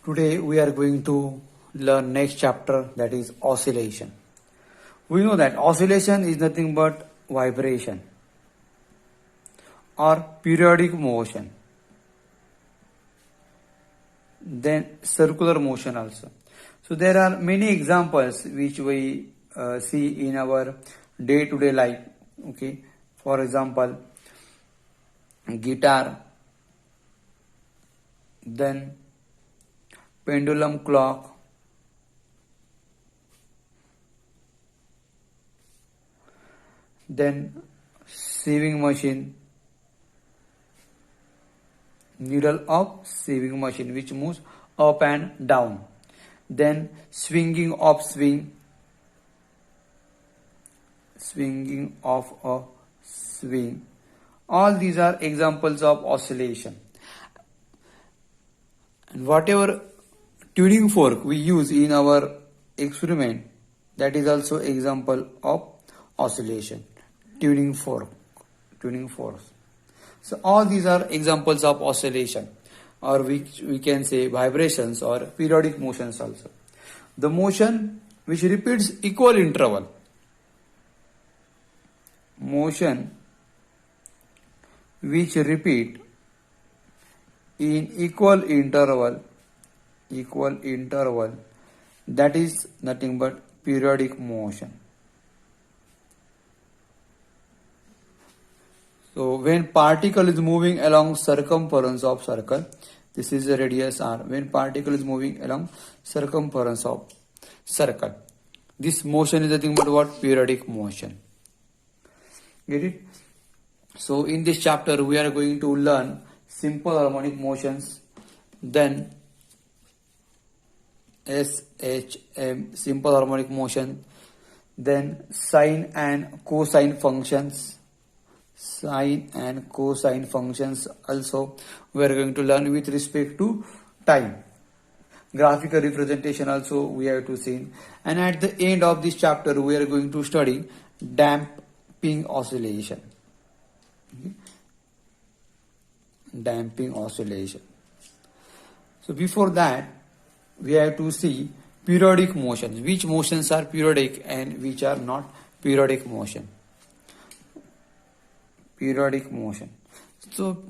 Today we are going to learn next chapter, that is oscillation. We know that oscillation is nothing but vibration or periodic motion, then circular motion also. So there are many examples which we see in our day-to-day life. Okay, for example, guitar, then pendulum clock, then sewing machine, needle of sewing machine which moves up and down, then swinging of swing, swinging of a swing. All these are examples of oscillation. And whatever tuning fork we use in our experiment, that is also example of oscillation. Tuning forks. So all these are examples of oscillation, or which we can say vibrations or periodic motions also. The motion which repeats equal interval. Motion which repeat in equal interval, that is nothing but periodic motion. So when particle is moving along circumference of circle, this is the radius r. When particle is moving along circumference of circle, this motion is nothing but what? Periodic motion. Get it? So in this chapter we are going to learn simple harmonic motions, then SHM, simple harmonic motion, then sine and cosine functions. Sine and cosine functions also we are going to learn with respect to time. Graphical representation also we have to see. And at the end of this chapter we are going to study damping oscillation. Okay. Damping oscillation. So before that we have to see periodic motions. Which motions are periodic and which are not periodic motion. Periodic motion. So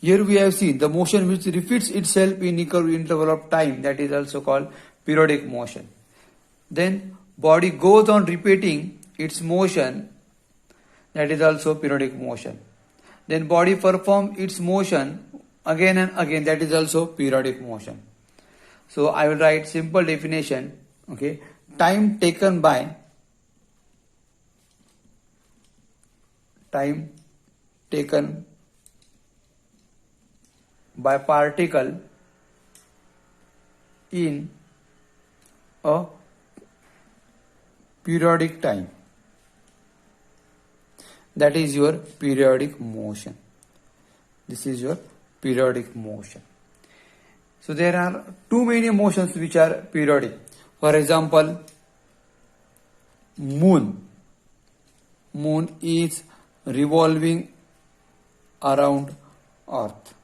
here we have seen the motion which repeats itself in equal interval of time, that is also called periodic motion. Then body goes on repeating its motion, that is also periodic motion. Then body performs its motion again and again, that is also periodic motion. So I will write simple definition. Okay, time taken by particle in a periodic time, that is your periodic motion. This is your periodic motion. So there are too many motions which are periodic. For example, moon is revolving around earth.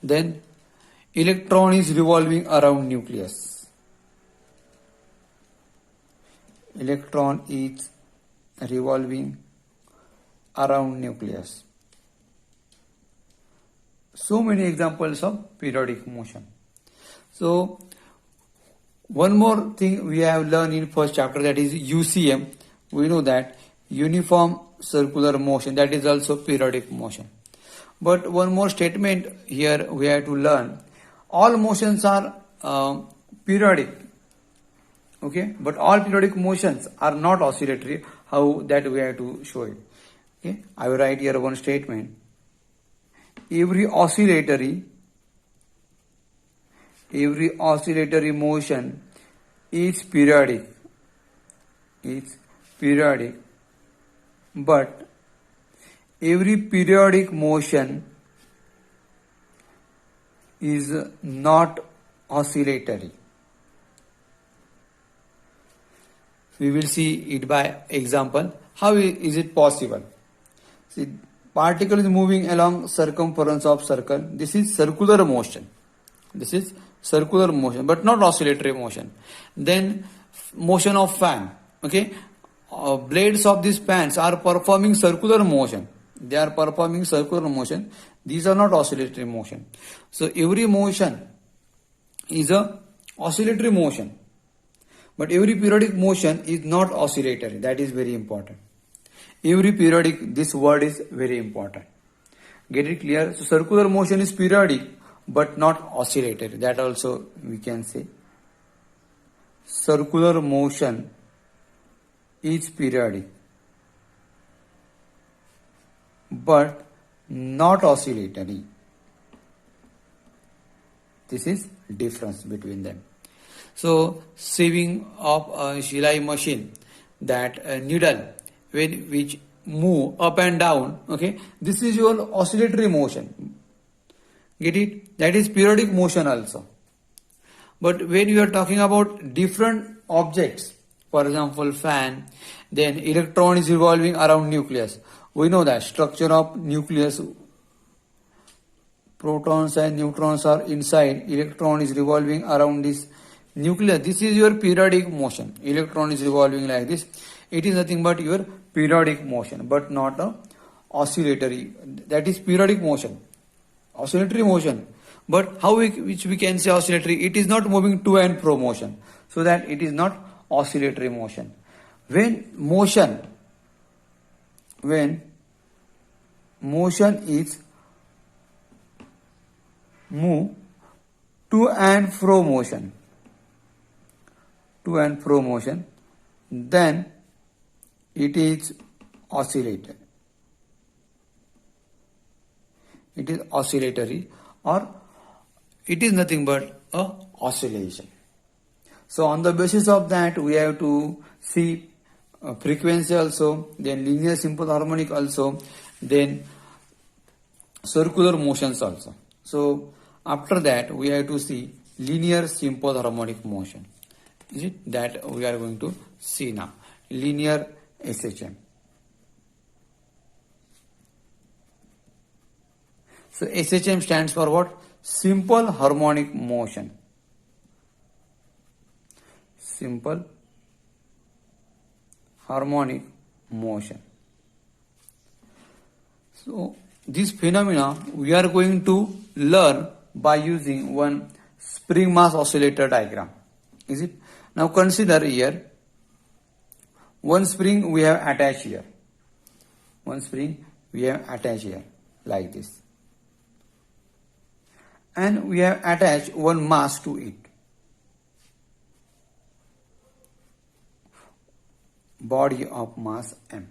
Then electron is revolving around nucleus. Electron is revolving around nucleus. So many examples of periodic motion. So one more thing we have learned in first chapter, that is UCM. We know that uniform circular motion, that is also periodic motion. But one more statement here we have to learn. All motions are periodic. Okay, but all periodic motions are not oscillatory. How that we have to show it. Okay, I will write here one statement. Every oscillatory motion is periodic. But every periodic motion is not oscillatory. We will see it by example. How is it possible? See, particle is moving along circumference of circle. This is circular motion. This is circular motion, but not oscillatory motion. Then motion of fan. Okay, blades of these fans are performing circular motion. They are performing circular motion. These are not oscillatory motion. So every motion is a oscillatory motion, but every periodic motion is not oscillatory. That is very important. Every periodic, this word is very important. Get it clear? So circular motion is periodic but not oscillatory. That also we can say. Circular motion is periodic but not oscillatory. This is difference between them. So sewing of a Shilai machine, that needle which move up and down, okay, this is your oscillatory motion. Get it? That is periodic motion also. But when you are talking about different objects, for example fan, then electron is revolving around nucleus. We know that structure of nucleus, protons and neutrons are inside, electron is revolving around this nucleus. This is your periodic motion. Electron is revolving like this. It is nothing but your periodic motion, but not a oscillatory. That is periodic motion. Oscillatory motion. But how which we can say oscillatory? It is not moving to and fro motion. So that it is not oscillatory motion. When motion is move to and fro motion, then it is oscillator. It is oscillatory, or it is nothing but a oscillation. So on the basis of that, we have to see frequency also, then linear simple harmonic also, then circular motions also. So after that, we have to see linear simple harmonic motion. Is it that we are going to see now? Linear SHM. So SHM stands for what? Simple harmonic motion. Simple harmonic motion. So this phenomena we are going to learn by using one spring mass oscillator diagram. Is it? Now consider here, one spring we have attached here. One spring we have attached here like this. And we have attached one mass to it. Body of mass M.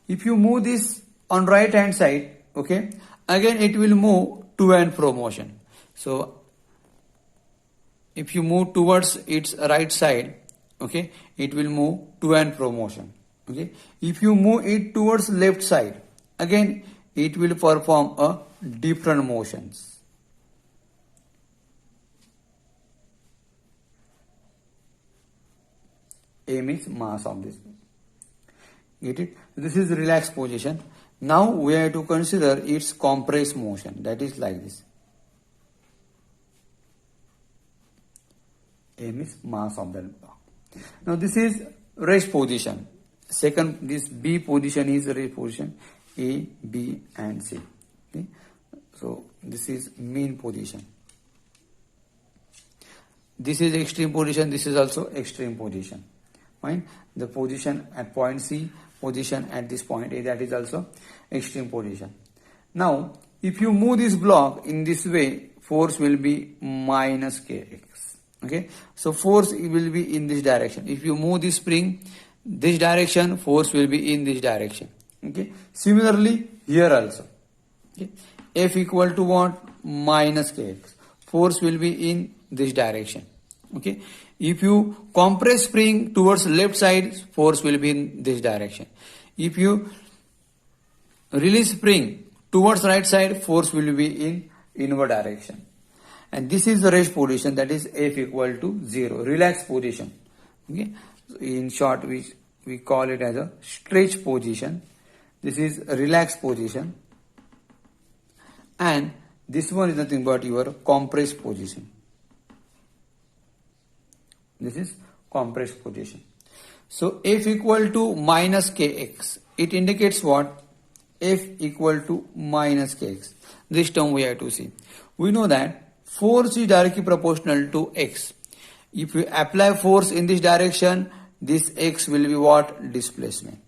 If you move this on right hand side, okay, again it will move to and fro motion. So if you move towards its right side, okay, it will move to and fro motion. Okay. If you move it towards left side, again it will perform a different motions. A means mass of this. Get it? This is relaxed position. Now we have to consider its compressed motion. That is like this. A means mass of the block. Now this is rest position. Second, this B position is rest position. A, B and C. Okay. So this is mean position. This is extreme position. This is also extreme position. Fine. The position at point C, position at this point A, that is also extreme position. Now, if you move this block in this way, force will be minus kx. Okay. So force will be in this direction. If you move this spring this direction, force will be in this direction. Okay. Similarly, here also. Okay. F equal to what? Minus kx. Force will be in this direction. Okay. If you compress spring towards left side, force will be in this direction. If you release spring towards right side, force will be in inward direction. And this is the rest position, that is F equal to 0, relaxed position. Okay. So in short, we call it as a stretch position. this is a relaxed position, and this one is nothing but your compressed position. This is compressed position. So F equal to minus kx, it indicates what? F equal to minus kx. This term we have to see. We know that force is directly proportional to x. If you apply force in this direction, this x will be what? Displacement.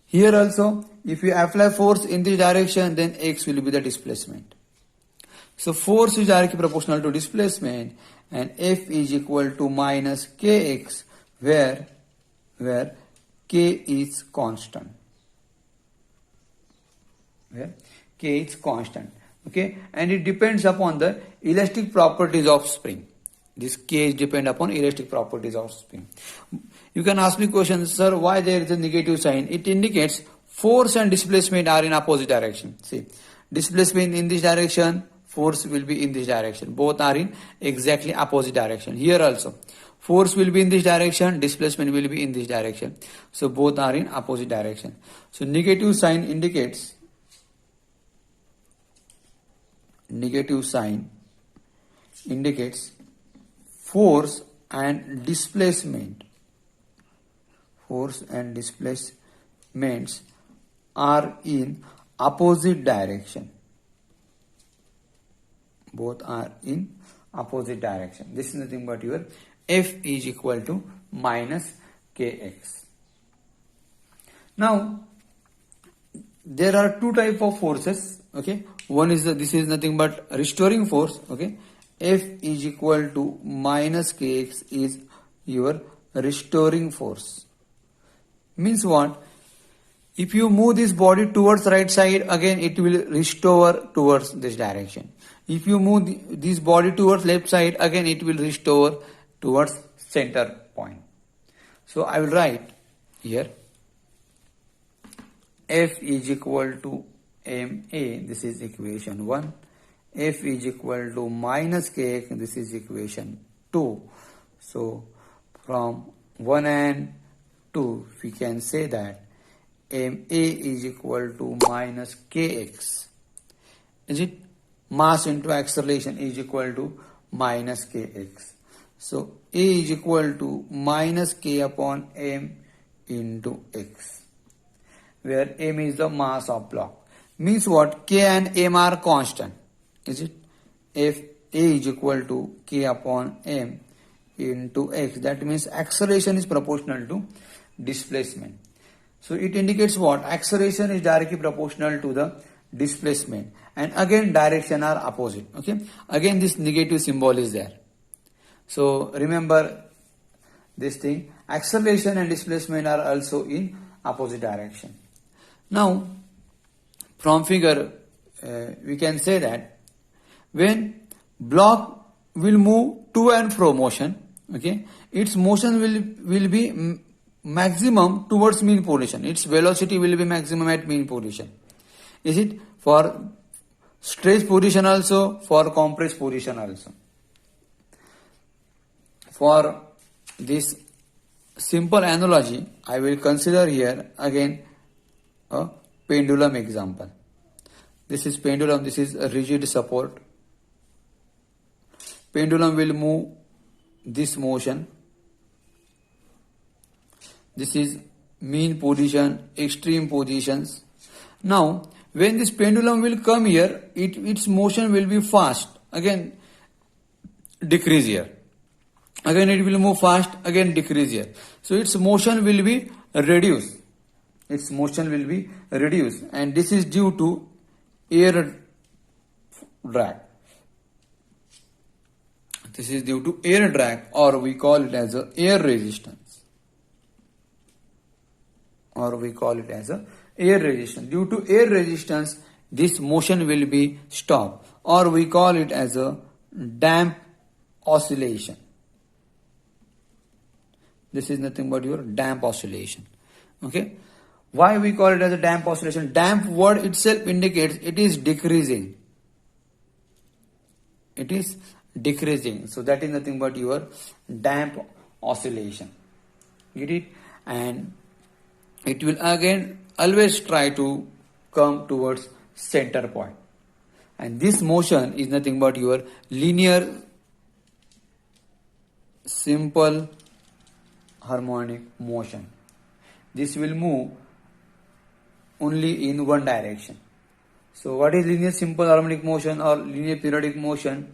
Here also, if you apply force in this direction, then x will be the displacement. So force is directly proportional to displacement, and F is equal to minus kx, where k is constant. Where k is constant. Okay, and it depends upon the elastic properties of spring. This k is depend upon elastic properties of spring. You can ask me questions, sir, why there is a negative sign? It indicates force and displacement are in opposite direction. See, displacement in this direction, force will be in this direction. Both are in exactly opposite direction. Here also, force will be in this direction, displacement will be in this direction. So both are in opposite direction. So negative sign indicates force and displacement. Force and displacements are in opposite direction. Both are in opposite direction. This is nothing but your F is equal to minus kx. Now, there are two type of forces. Okay, one is this is nothing but restoring force. Okay, F is equal to minus kx is your restoring force. Means what? If you move this body towards right side, again it will restore towards this direction. If you move this body towards left side, again it will restore towards center point. So I will write here F is equal to MA, this is equation 1. F is equal to minus kx, this is equation 2. So from 1 and 2, we can say that MA is equal to minus kx. Is it? Mass into acceleration is equal to minus kx. So A is equal to minus k upon m into x, where m is the mass of block. Means what? K and m are constant. Is it? If A is equal to k upon m into x, that means acceleration is proportional to displacement. So it indicates what? Acceleration is directly proportional to the displacement, and again direction are opposite. Okay, again this negative symbol is there. So remember this thing, acceleration and displacement are also in opposite direction. Now from figure we can say that when block will move to and fro motion, okay, its motion will be maximum towards mean position. Its velocity will be maximum at mean position. Is it? For stretch position also, for compressed position also. For this simple analogy, I will consider here again a pendulum example. This is pendulum, this is a rigid support. Pendulum will move this motion. This is mean position, extreme positions. Now, when this pendulum will come here, its motion will be fast. Again, decrease here. Again, it will move fast. Again, decrease here. So, its motion will be reduced. Its motion will be reduced. And this is due to air drag. This is due to air drag, or we call it as a air resistance. Or we call it as a air resistance. Due to air resistance, this motion will be stopped, or we call it as a damp oscillation. This is nothing but your damp oscillation. Okay. Why we call it as a damp oscillation? Damp word itself indicates it is decreasing. It is decreasing. So that is nothing but your damp oscillation. Get it? And it will again always try to come towards center point. And this motion is nothing but your linear simple harmonic motion. This will move only in one direction. So what is linear simple harmonic motion or linear periodic motion?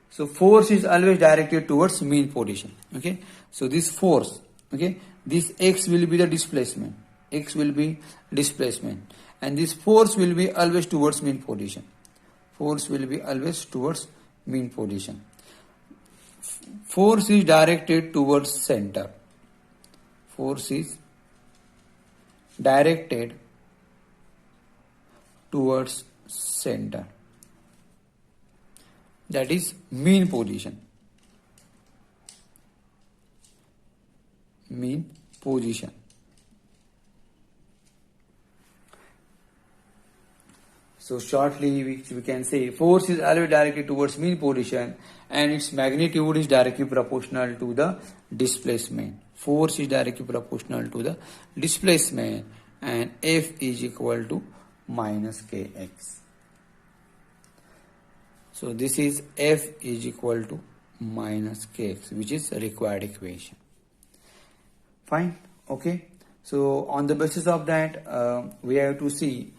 So force is always directed towards mean position. Okay. So this force, okay, this x will be the displacement. X will be displacement. And this force will be always towards mean position. Force will be always towards mean position. Force is directed towards center. Force is directed towards center. That is mean position. Mean position. So shortly we can say force is always directed towards mean position and its magnitude is directly proportional to the displacement. Force is directly proportional to the displacement and F is equal to minus kx. So this is F is equal to minus kx, which is required equation. Fine. Okay. So on the basis of that, we have to see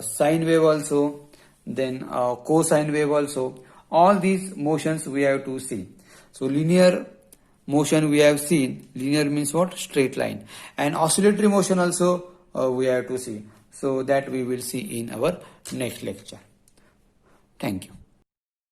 sine wave also, then cosine wave also. All these motions we have to see. So linear motion we have seen. Linear means what? Straight line. And oscillatory motion also we have to see. So that we will see in our next lecture. Thank you.